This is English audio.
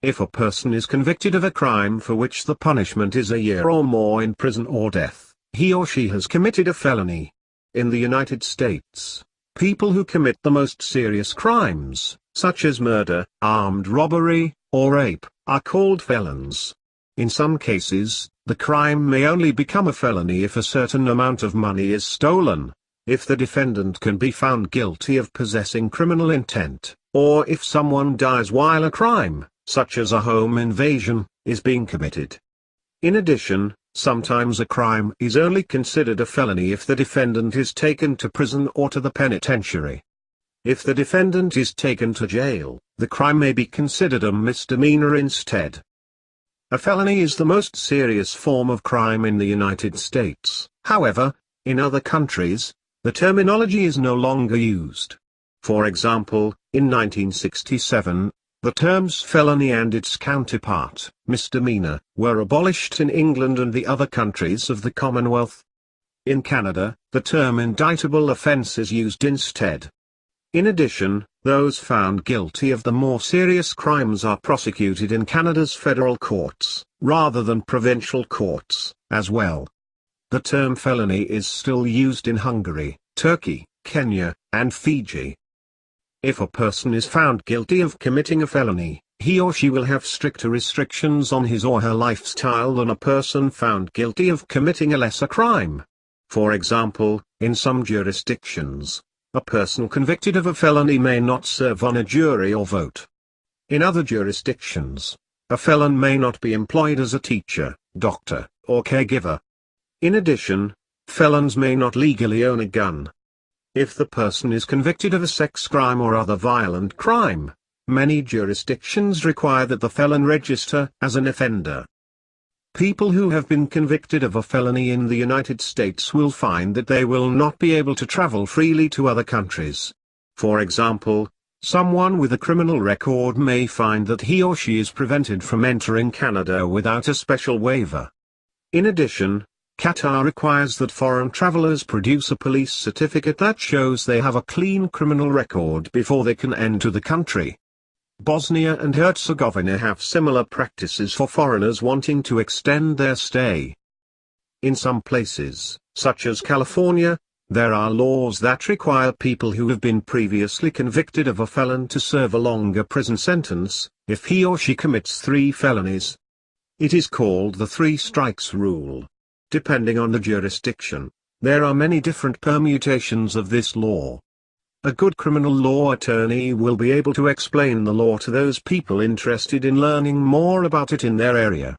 If a person is convicted of a crime for which the punishment is a year or more in prison or death, he or she has committed a felony. In the United States, people who commit the most serious crimes, such as murder, armed robbery, or rape, are called felons. In some cases, the crime may only become a felony if a certain amount of money is stolen, if the defendant can be found guilty of possessing criminal intent, or if someone dies while a crime, such as a home invasion, is being committed. In addition, sometimes a crime is only considered a felony if the defendant is taken to prison or to the penitentiary. If the defendant is taken to jail, the crime may be considered a misdemeanor instead. A felony is the most serious form of crime in the United States. However, in other countries, the terminology is no longer used. For example, in 1967, the terms felony and its counterpart, misdemeanor, were abolished in England and the other countries of the Commonwealth. In Canada, the term indictable offence is used instead. In addition, those found guilty of the more serious crimes are prosecuted in Canada's federal courts, rather than provincial courts, as well. The term felony is still used in Hungary, Turkey, Kenya, and Fiji. If a person is found guilty of committing a felony, he or she will have stricter restrictions on his or her lifestyle than a person found guilty of committing a lesser crime. For example, in some jurisdictions, a person convicted of a felony may not serve on a jury or vote. In other jurisdictions, a felon may not be employed as a teacher, doctor, or caregiver. In addition, felons may not legally own a gun. If the person is convicted of a sex crime or other violent crime, many jurisdictions require that the felon register as an offender. People who have been convicted of a felony in the United States will find that they will not be able to travel freely to other countries. For example, someone with a criminal record may find that he or she is prevented from entering Canada without a special waiver. In addition, Qatar requires that foreign travelers produce a police certificate that shows they have a clean criminal record before they can enter the country. Bosnia and Herzegovina have similar practices for foreigners wanting to extend their stay. In some places, such as California, there are laws that require people who have been previously convicted of a felon to serve a longer prison sentence, if he or she commits 3 felonies. It is called the 3 strikes rule. Depending on the jurisdiction, there are many different permutations of this law. A good criminal law attorney will be able to explain the law to those people interested in learning more about it in their area.